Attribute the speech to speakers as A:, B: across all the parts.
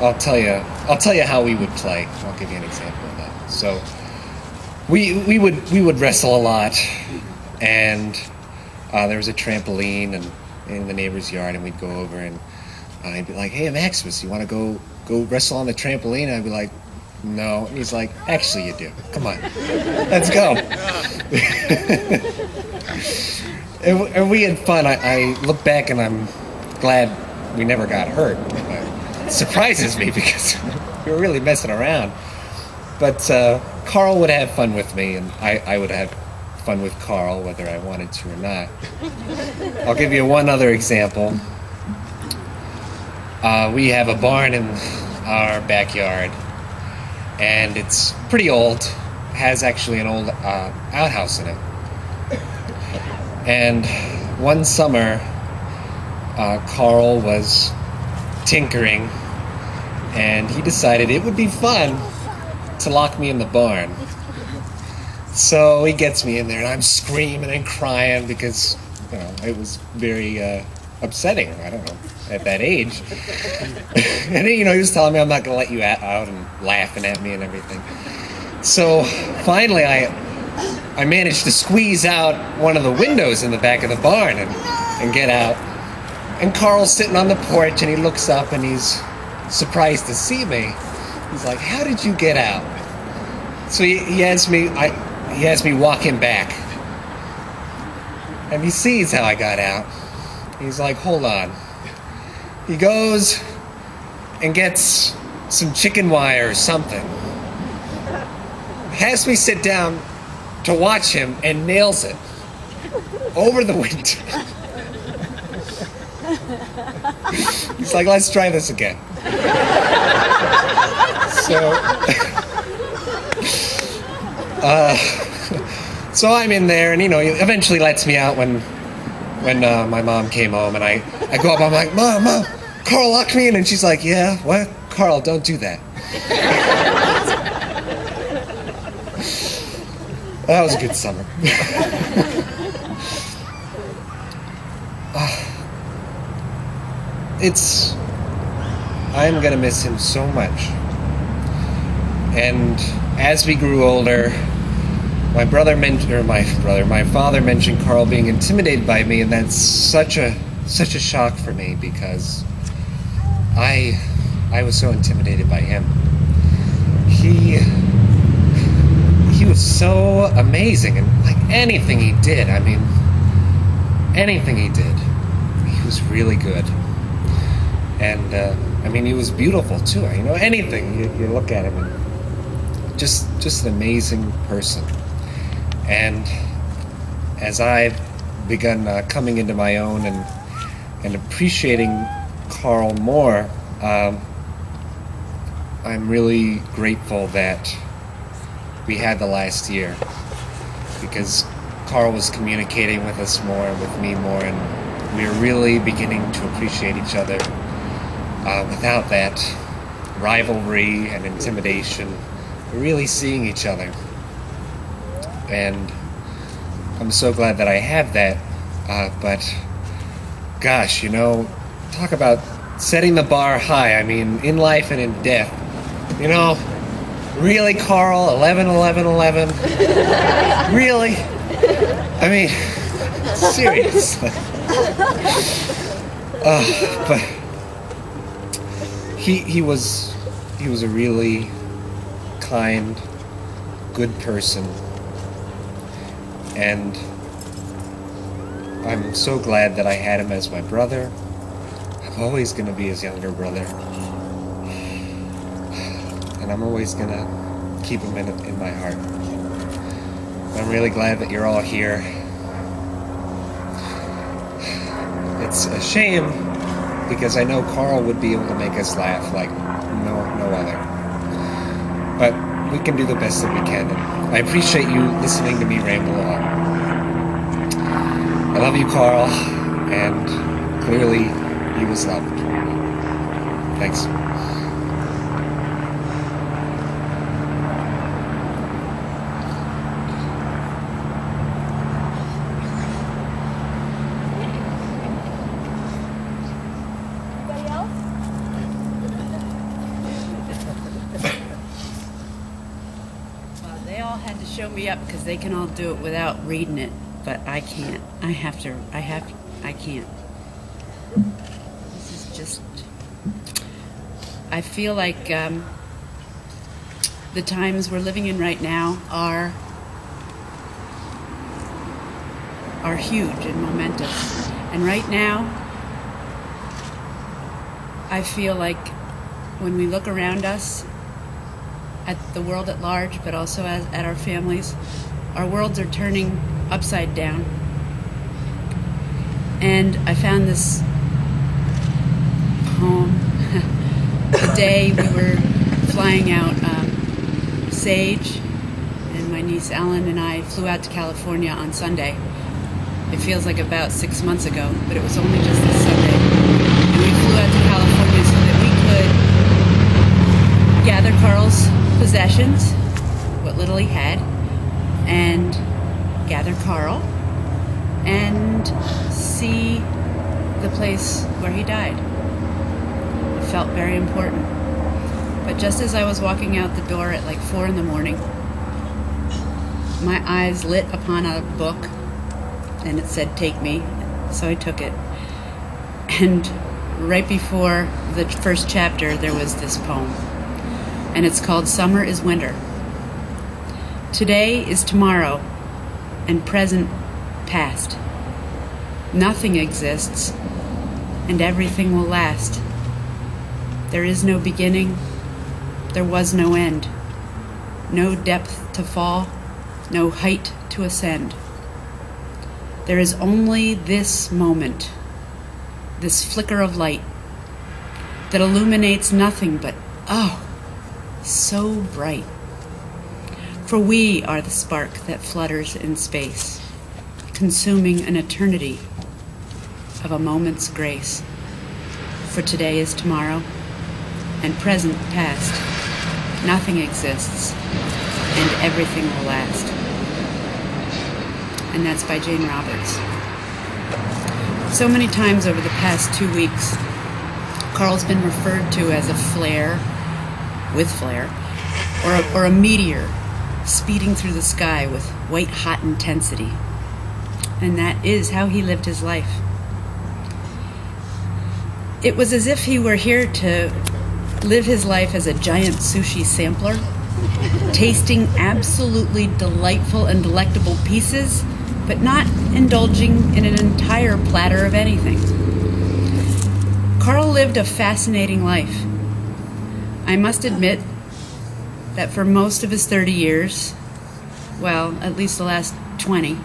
A: I'll tell you how we would play. I'll give you an example of that. So we would wrestle a lot, and there was a trampoline and in the neighbor's yard, and we'd go over and he'd be like, "Hey, Maximus, you want to go wrestle on the trampoline?" And I'd be like, "No." And he's like, "Actually, you do. Come on, let's go." and we had fun. I look back and I'm glad we never got hurt. It surprises me because we were really messing around. But Karl would have fun with me, and I would have fun with Karl, whether I wanted to or not. I'll give you one other example. We have a barn in our backyard, and it's pretty old. Has actually an old outhouse in it. And one summer, Karl was tinkering, and he decided it would be fun to lock me in the barn. So he gets me in there, and I'm screaming and crying because, it was very upsetting. I don't know, at that age. And he was telling me I'm not going to let you out and laughing at me and everything. So finally, I managed to squeeze out one of the windows in the back of the barn and get out. And Karl's sitting on the porch, and he looks up, and he's surprised to see me. He's like, "How did you get out?" So he has me walk him back. And he sees how I got out. He's like, "Hold on." He goes and gets some chicken wire or something. Has me sit down to watch him and nails it over the window. He's like, "Let's try this again." So I'm in there, and he eventually lets me out when my mom came home, and I go up, I'm like, Mom, Karl locked me in," and she's like, "Yeah, what? Karl, don't do that." That was a good summer. I'm gonna miss him so much. And as we grew older, my father mentioned Karl being intimidated by me, and that's such a shock for me because I was so intimidated by him. He was so amazing, and like anything he did, he was really good. And he was beautiful too. Anything you look at him, and just an amazing person. And as I've begun coming into my own and appreciating Karl more, I'm really grateful that we had the last year, because Karl was communicating with us more and with me more, and we were really beginning to appreciate each other without that rivalry and intimidation. We're really seeing each other. And I'm so glad that I have that. But gosh, talk about setting the bar high. In life and in death. Really, Karl? 11, 11, 11? Really? Seriously. But he was a really kind, good person. And I'm so glad that I had him as my brother. I'm always going to be his younger brother. And I'm always going to keep him in my heart. I'm really glad that you're all here. It's a shame, because I know Karl would be able to make us laugh like no other. But we can do the best that we can. And I appreciate you listening to me ramble on. I love you, Karl, and clearly he was loved. Thanks.
B: show me up because they can all do it without reading it, but I can't. I can't. This is just, I feel like the times we're living in right now are huge and momentous. And right now, I feel like when we look around us at the world at large, but also at our families, our worlds are turning upside down. And I found this poem the day we were flying out. Sage and my niece Ellen and I flew out to California on Sunday. It feels like about 6 months ago, but it was only just this Sunday. And we flew out to California so that we could gather Karl's possessions, what little he had, and gather Karl and see the place where he died. It felt very important. But just as I was walking out the door at like 4 in the morning, my eyes lit upon a book and it said, "Take me." So I took it. And right before the first chapter, there was this poem. And it's called Summer is Winter. Today is tomorrow, and present past. Nothing exists, and everything will last. There is no beginning, there was no end. No depth to fall, no height to ascend. There is only this moment, this flicker of light that illuminates nothing but, oh, so bright. For we are the spark that flutters in space, consuming an eternity of a moment's grace. For today is tomorrow, and present past. Nothing exists, and everything will last. And that's by Jane Roberts. So many times over the past 2 weeks, Karl's been referred to as a flare, with flare, or a meteor speeding through the sky with white-hot intensity. And that is how he lived his life. It was as if he were here to live his life as a giant sushi sampler, tasting absolutely delightful and delectable pieces, but not indulging in an entire platter of anything. Karl lived a fascinating life. I must admit that for most of his 30 years, well, at least the last 20,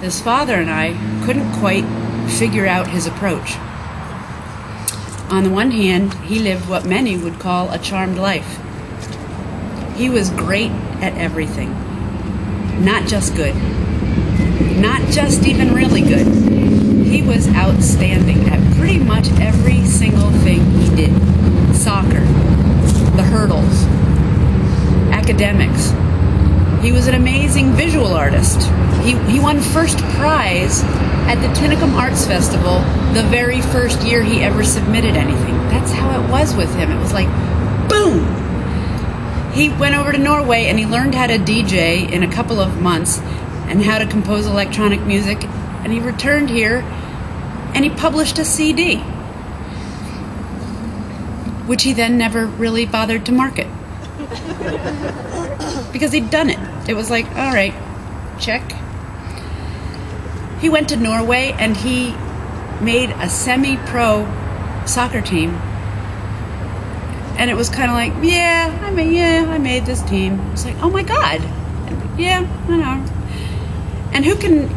B: his father and I couldn't quite figure out his approach. On the one hand, he lived what many would call a charmed life. He was great at everything. Not just good. Not just even really good. He was outstanding at pretty much every single thing he did. Soccer, the hurdles, academics. He was an amazing visual artist. He won first prize at the Tinicum Arts Festival the very first year he ever submitted anything. That's how it was with him. It was like, boom! He went over to Norway and he learned how to DJ in a couple of months and how to compose electronic music, and he returned here and he published a CD, which he then never really bothered to market because he'd done it. It was like, all right, check. He went to Norway and he made a semi-pro soccer team, and it was kind of like, I made this team. It's like, oh my God, yeah, I know. And who can,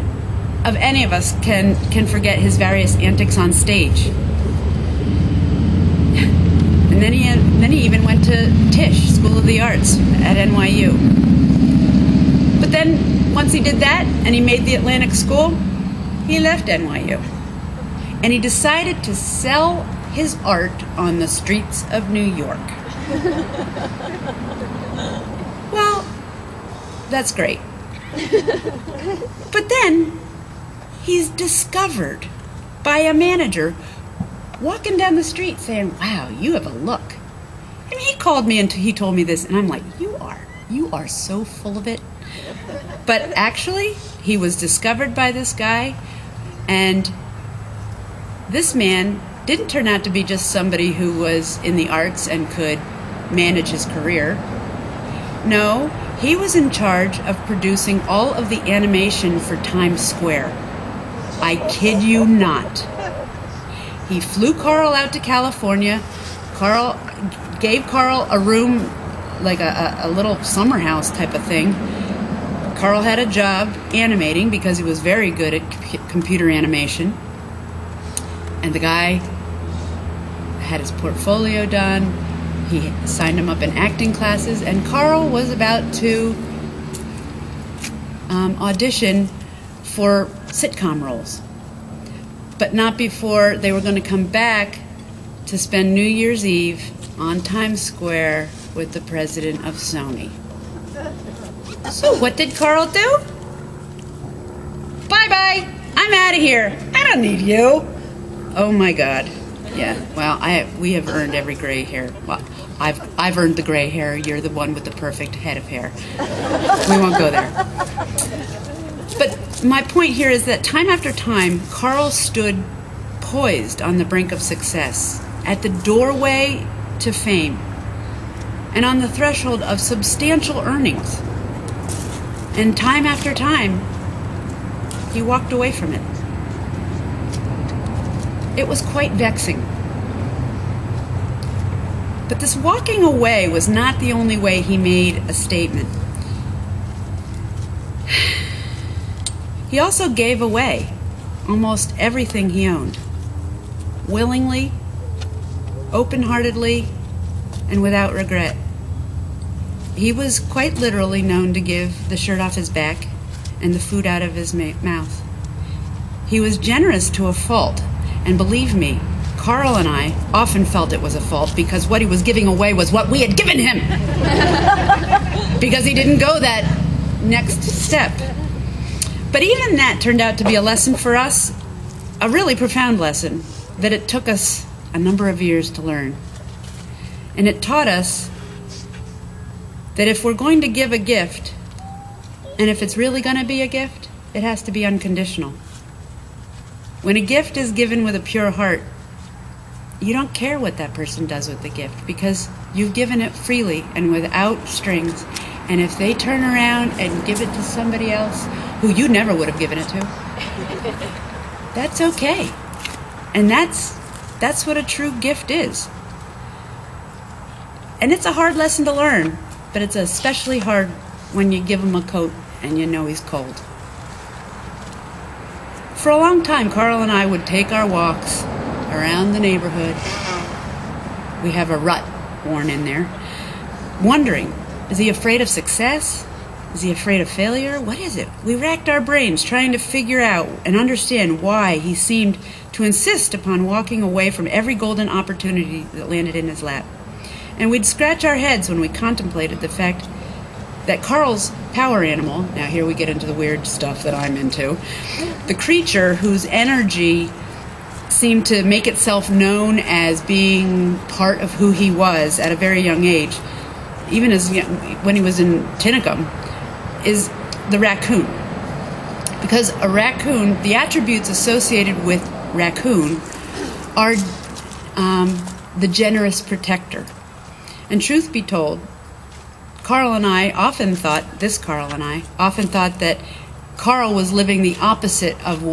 B: of any of us, can forget his various antics on stage? And then he even went to Tisch, School of the Arts at NYU. But then, once he did that, and he made the Atlantic School, he left NYU. And he decided to sell his art on the streets of New York. Well, that's great. But then, he's discovered by a manager walking down the street saying, wow, you have a look. And he called me and he told me this, and I'm like, you are so full of it. But actually, he was discovered by this guy, and this man didn't turn out to be just somebody who was in the arts and could manage his career. No, he was in charge of producing all of the animation for Times Square. I kid you not. He flew Karl out to California. Gave Karl a room, like a little summer house type of thing. Karl had a job animating because he was very good at computer animation. And the guy had his portfolio done. He signed him up in acting classes, and Karl was about to audition for sitcom roles. But not before they were going to come back to spend New Year's Eve on Times Square with the president of Sony. So what did Karl do? Bye-bye. I'm out of here. I don't need you. Oh my God. Yeah. Well, we have earned every gray hair. Well, I've earned the gray hair. You're the one with the perfect head of hair. We won't go there. But my point here is that time after time, Karl stood poised on the brink of success, at the doorway to fame, and on the threshold of substantial earnings. And time after time, he walked away from it. It was quite vexing. But this walking away was not the only way he made a statement. He also gave away almost everything he owned, willingly, open-heartedly, and without regret. He was quite literally known to give the shirt off his back and the food out of his mouth. He was generous to a fault, and believe me, Karl and I often felt it was a fault because what he was giving away was what we had given him. Because he didn't go that next step. But even that turned out to be a lesson for us, a really profound lesson that it took us a number of years to learn. And it taught us that if we're going to give a gift, and if it's really going to be a gift, it has to be unconditional. When a gift is given with a pure heart, you don't care what that person does with the gift because you've given it freely and without strings. And if they turn around and give it to somebody else who you never would have given it to, that's okay. And that's what a true gift is. And it's a hard lesson to learn, but it's especially hard when you give him a coat and you know he's cold. For a long time, Karl and I would take our walks around the neighborhood. We have a rut worn in there, wondering, is he afraid of success? Is he afraid of failure? What is it? We racked our brains trying to figure out and understand why he seemed to insist upon walking away from every golden opportunity that landed in his lap. And we'd scratch our heads when we contemplated the fact that Karl's power animal, now here we get into the weird stuff that I'm into, the creature whose energy seemed to make itself known as being part of who he was at a very young age, even as when he was in Tinicum, is the raccoon. Because a raccoon, the attributes associated with raccoon are the generous protector. And truth be told, Karl and I often thought that Karl was living the opposite of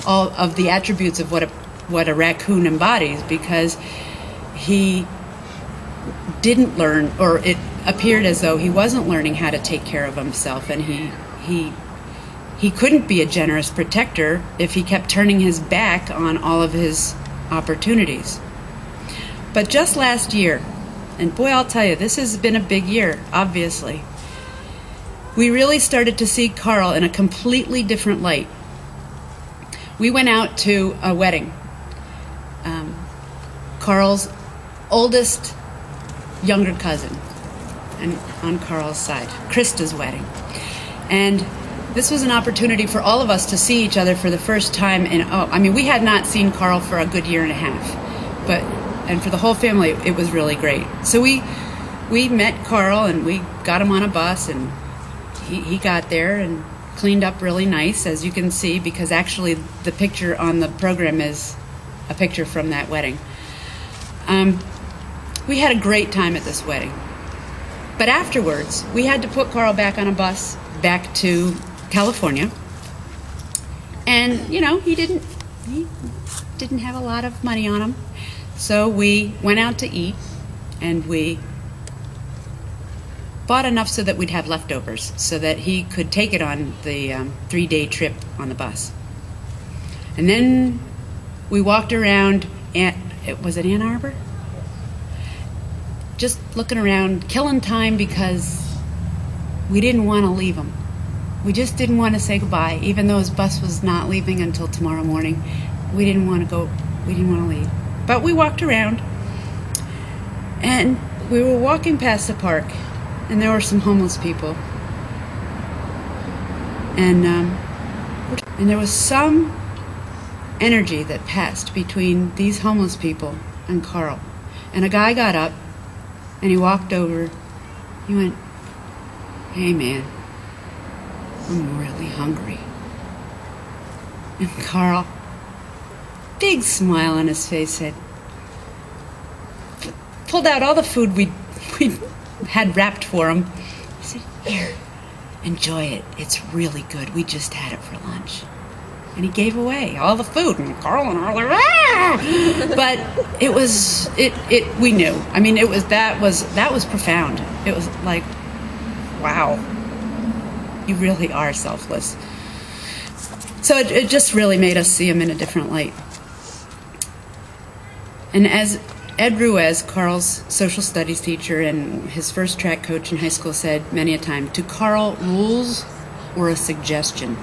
B: all of the attributes of what a raccoon embodies, because he didn't learn, or it appeared as though he wasn't learning how to take care of himself, and he couldn't be a generous protector if he kept turning his back on all of his opportunities. But just last year, and boy, I'll tell you, this has been a big year, obviously, we really started to see Karl in a completely different light. We went out to a wedding. Karl's oldest younger cousin, and on Karl's side, Krista's wedding. And this was an opportunity for all of us to see each other for the first time. We had not seen Karl for a good year and a half, and for the whole family, it was really great. So we met Karl and we got him on a bus, and he got there and cleaned up really nice, as you can see, because actually the picture on the program is a picture from that wedding. We had a great time at this wedding. But afterwards, we had to put Karl back on a bus back to California. And, you know, he didn't have a lot of money on him. So we went out to eat, and we bought enough so that we'd have leftovers, so that he could take it on the 3-day trip on the bus. And then we walked around, was it Ann Arbor? Just looking around, killing time, because we didn't want to leave him. We just didn't want to say goodbye, even though his bus was not leaving until tomorrow morning. We didn't want to go, we didn't want to leave. But we walked around, and we were walking past the park, and there were some homeless people. And there was some energy that passed between these homeless people and Karl. And a guy got up, and he walked over. He went, "Hey man, I'm really hungry." And Karl, big smile on his face, said, pulled out all the food we had wrapped for him. He said, "Here, enjoy it. It's really good. We just had it for lunch." And he gave away all the food, and Karl and I were like, "Ah!" But we knew. I mean, that was profound. It was like, wow, you really are selfless. So it just really made us see him in a different light. And as Ed Ruiz, Karl's social studies teacher and his first track coach in high school, said many a time, to Karl, rules were a suggestion.